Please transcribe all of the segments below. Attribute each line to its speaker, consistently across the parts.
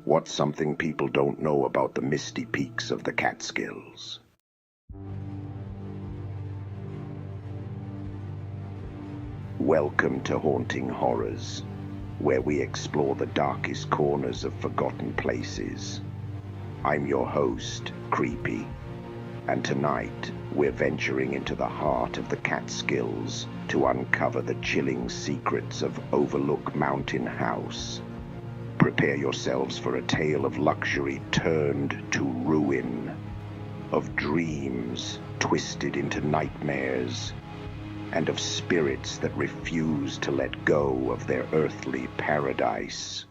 Speaker 1: What's something people don't know about the misty peaks of the Catskills? Welcome to Haunting Horrors, where we explore the darkest corners of forgotten places. I'm your host, Creepy, and tonight we're venturing into the heart of the Catskills to uncover the chilling secrets of Overlook Mountain House. Prepare yourselves for a tale of luxury turned to ruin, of dreams twisted into nightmares, and of spirits that refuse to let go of their earthly paradise.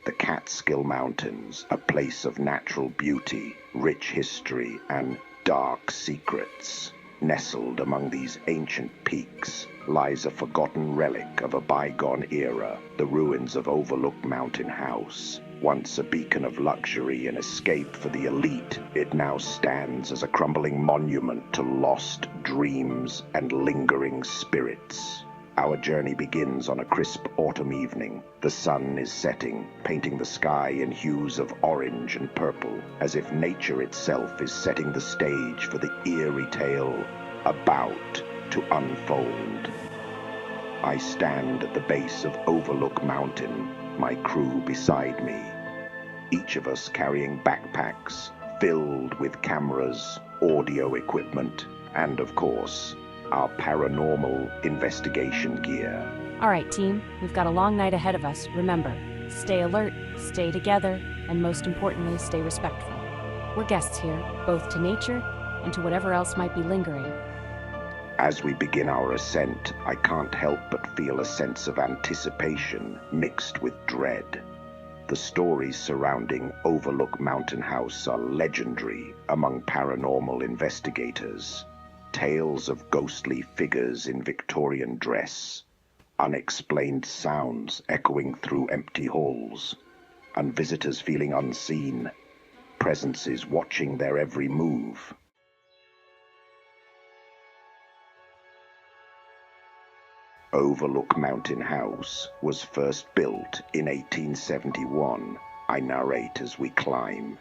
Speaker 1: The Catskill Mountains, a place of natural beauty, rich history, and dark secrets. Nestled among these ancient peaks lies a forgotten relic of a bygone era, the ruins of Overlook Mountain House. Once a beacon of luxury and escape for the elite, it now stands as a crumbling monument to lost dreams and lingering spirits. Our journey begins on a crisp autumn evening. The sun is setting, painting the sky in hues of orange and purple, as if nature itself is setting the stage for the eerie tale about to unfold. I stand at the base of Overlook Mountain, my crew beside me, each of us carrying backpacks filled with cameras, audio equipment, and of course, our paranormal investigation gear.
Speaker 2: All right, team, we've got a long night ahead of us. Remember, stay alert, stay together, and most importantly, stay respectful. We're guests here, both to nature and to whatever else might be lingering.
Speaker 1: As we begin our ascent, I can't help but feel a sense of anticipation mixed with dread. The stories surrounding Overlook Mountain House are legendary among paranormal investigators. Tales of ghostly figures in Victorian dress, unexplained sounds echoing through empty halls, and visitors feeling unseen, presences watching their every move. Overlook Mountain House was first built in 1871, I narrate as we climb.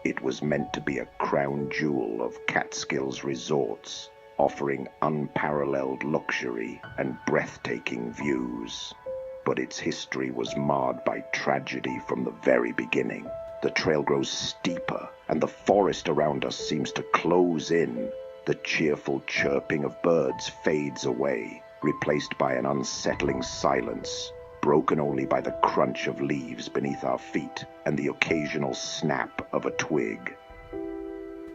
Speaker 1: It was meant to be a crown jewel of Catskills resorts, offering unparalleled luxury and breathtaking views. But its history was marred by tragedy from the very beginning. The trail grows steeper, and the forest around us seems to close in. The cheerful chirping of birds fades away, replaced by an unsettling silence, broken only by the crunch of leaves beneath our feet and the occasional snap of a twig.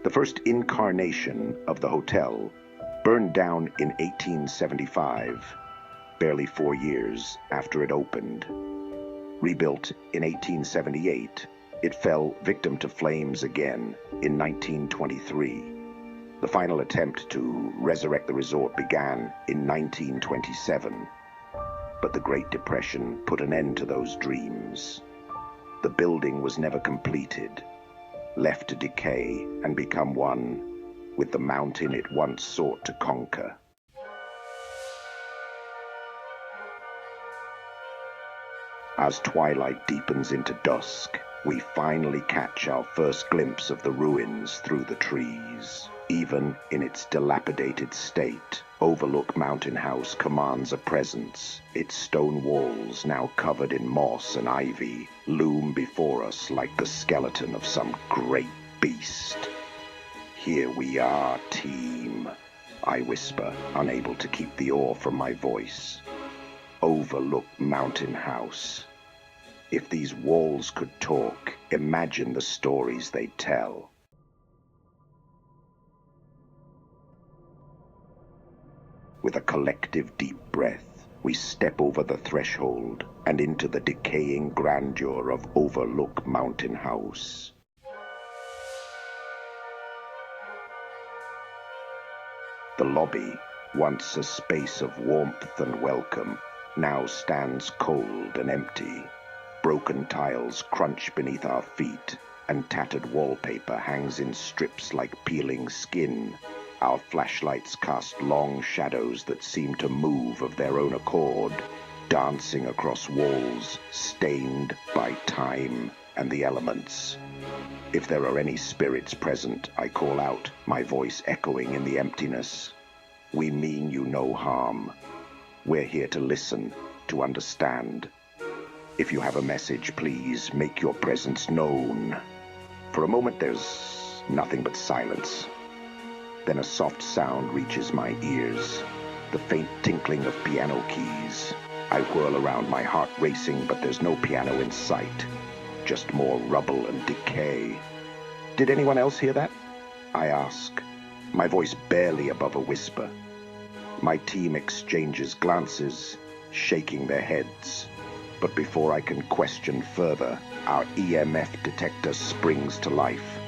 Speaker 1: The first incarnation of the hotel burned down in 1875, barely 4 years after it opened. Rebuilt in 1878, it fell victim to flames again in 1923. The final attempt to resurrect the resort began in 1927, but the Great Depression put an end to those dreams. The building was never completed, left to decay and become one with the mountain it once sought to conquer. As twilight deepens into dusk, we finally catch our first glimpse of the ruins through the trees. Even in its dilapidated state, Overlook Mountain House commands a presence. Its stone walls, now covered in moss and ivy, loom before us like the skeleton of some great beast. "Here we are, team," I whisper, unable to keep the awe from my voice. Overlook Mountain House. If these walls could talk, imagine the stories they tell. With a collective deep breath, we step over the threshold and into the decaying grandeur of Overlook Mountain House. The lobby, once a space of warmth and welcome, now stands cold and empty. Broken tiles crunch beneath our feet, and tattered wallpaper hangs in strips like peeling skin. Our flashlights cast long shadows that seem to move of their own accord. dancing across walls, stained by time and the elements. If there are any spirits present, I call out, my voice echoing in the emptiness. We mean you no harm. We're here to listen, to understand. If you have a message, please make your presence known. For a moment, there's nothing but silence. Then a soft sound reaches my ears, the faint tinkling of piano keys. I whirl around, my heart racing, but there's no piano in sight. Just more rubble and decay. Did anyone else hear that? I ask, my voice barely above a whisper. My team exchanges glances, shaking their heads. But before I can question further, our EMF detector springs to life,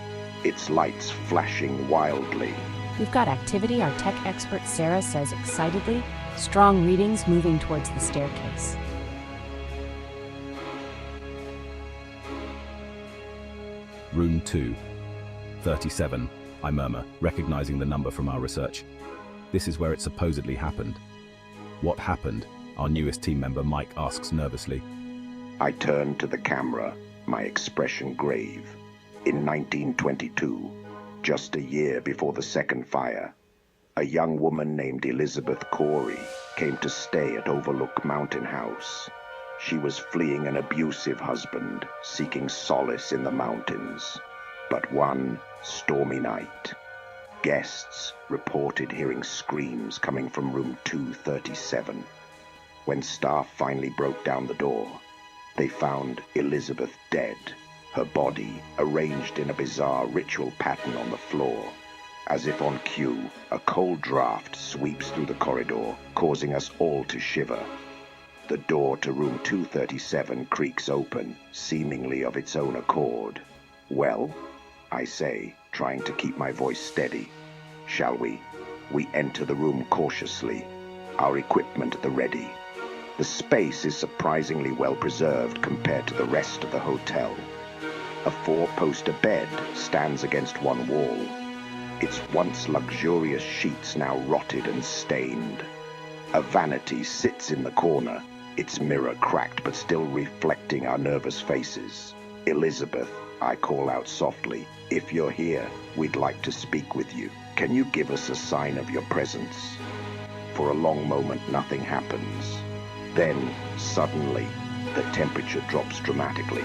Speaker 1: its lights flashing wildly.
Speaker 2: We've got activity, our tech expert Sarah says excitedly, strong readings moving towards the staircase.
Speaker 3: Room 237, I murmur, recognizing the number from our research. This is where it supposedly happened. What happened? Our newest team member Mike asks nervously.
Speaker 1: I turn to the camera, my expression grave. In 1922, just a year before the second fire, a young woman named Elizabeth Corey came to stay at Overlook Mountain House. She was fleeing an abusive husband, seeking solace in the mountains. But one stormy night, guests reported hearing screams coming from room 237. When staff finally broke down the door, they found Elizabeth dead, her body arranged in a bizarre ritual pattern on the floor. As if on cue, a cold draft sweeps through the corridor, causing us all to shiver. The door to room 237 creaks open, seemingly of its own accord. Well, I say, trying to keep my voice steady. Shall we? We enter the room cautiously, our equipment at the ready. The space is surprisingly well preserved compared to the rest of the hotel. A four-poster bed stands against one wall, its once luxurious sheets now rotted and stained. A vanity sits in the corner, its mirror cracked but still reflecting our nervous faces. Elizabeth, I call out softly, if you're here, we'd like to speak with you. Can you give us a sign of your presence? For a long moment, nothing happens. Then, suddenly, the temperature drops dramatically.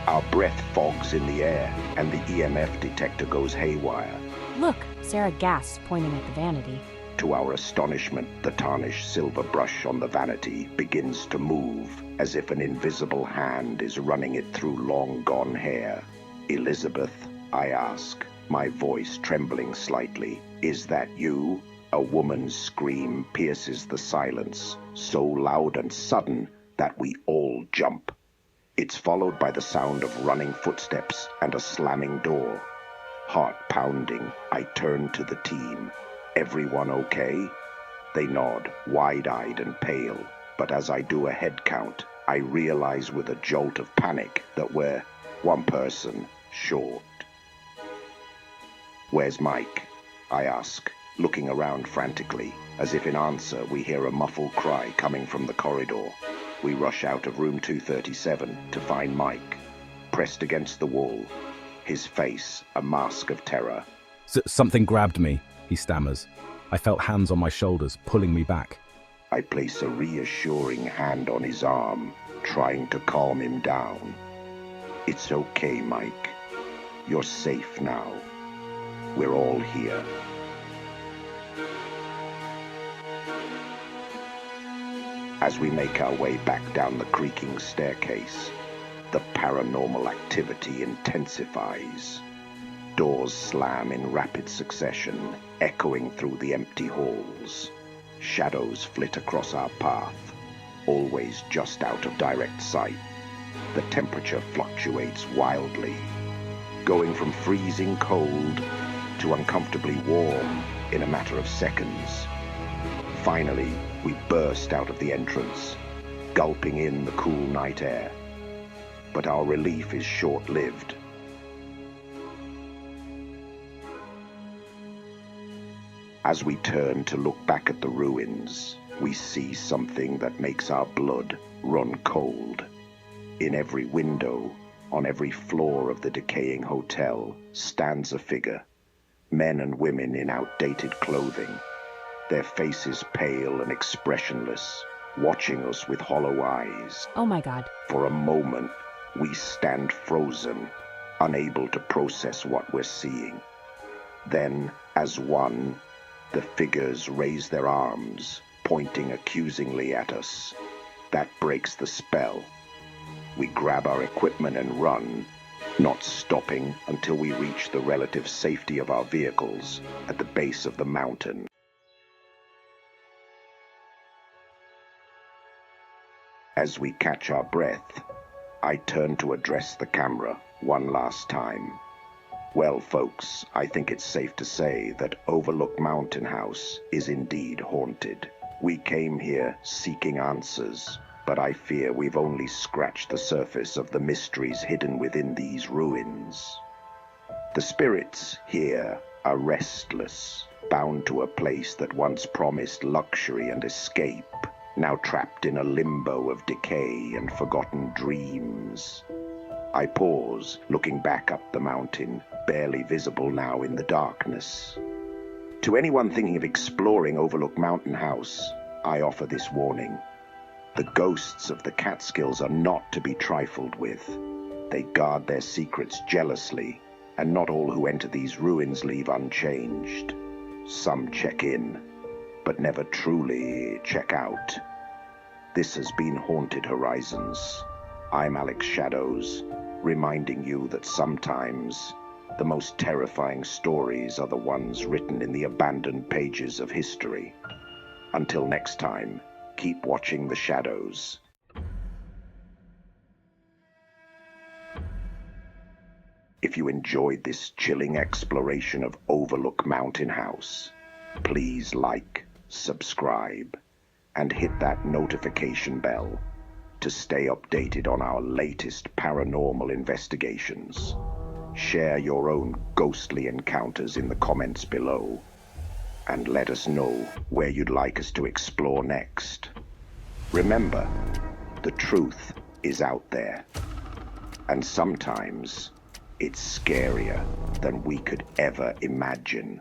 Speaker 1: Our breath fogs in the air, and the EMF detector goes haywire.
Speaker 2: Look, Sarah gasps, pointing at the vanity.
Speaker 1: To our astonishment, the tarnished silver brush on the vanity begins to move, as if an invisible hand is running it through long-gone hair. Elizabeth, I ask, my voice trembling slightly, is that you? A woman's scream pierces the silence, so loud and sudden that we all jump. It's followed by the sound of running footsteps and a slamming door. Heart pounding, I turn to the team. Everyone okay? They nod, wide-eyed and pale, but as I do a head count, I realize with a jolt of panic that we're one person short. Where's Mike? I ask, looking around frantically. As if in answer, we hear a muffled cry coming from the corridor. We rush out of room 237 to find Mike, pressed against the wall, his face a mask of terror.
Speaker 3: Something grabbed me, he stammers. I felt hands on my shoulders, pulling me back.
Speaker 1: I place a reassuring hand on his arm, trying to calm him down. It's okay, Mike. You're safe now. We're all here. As we make our way back down the creaking staircase, the paranormal activity intensifies. Doors slam in rapid succession, echoing through the empty halls. Shadows flit across our path, always just out of direct sight. The temperature fluctuates wildly, going from freezing cold to uncomfortably warm in a matter of seconds. Finally, we burst out of the entrance, gulping in the cool night air. But our relief is short-lived. As we turn to look back at the ruins, we see something that makes our blood run cold. In every window, on every floor of the decaying hotel, stands a figure. Men and women in outdated clothing, their faces pale and expressionless, watching us with hollow eyes.
Speaker 2: Oh my God.
Speaker 1: For a moment, we stand frozen, unable to process what we're seeing. Then, as one, the figures raise their arms, pointing accusingly at us. That breaks the spell. We grab our equipment and run, not stopping until we reach the relative safety of our vehicles at the base of the mountain. As we catch our breath, I turn to address the camera one last time. Well, folks, I think it's safe to say that Overlook Mountain House is indeed haunted. We came here seeking answers, but I fear we've only scratched the surface of the mysteries hidden within these ruins. The spirits here are restless, bound to a place that once promised luxury and escape, now trapped in a limbo of decay and forgotten dreams. I pause, looking back up the mountain, barely visible now in the darkness. To anyone thinking of exploring Overlook Mountain House, I offer this warning. The ghosts of the Catskills are not to be trifled with. They guard their secrets jealously, and not all who enter these ruins leave unchanged. Some check in, but never truly check out. This has been Haunted Horizons. I'm Alex Shadows, reminding you that sometimes the most terrifying stories are the ones written in the abandoned pages of history. Until next time, keep watching the shadows. If you enjoyed this chilling exploration of Overlook Mountain House, please like, subscribe, and hit that notification bell to stay updated on our latest paranormal investigations. Share your own ghostly encounters in the comments below, and let us know where you'd like us to explore next. Remember, the truth is out there, and sometimes it's scarier than we could ever imagine.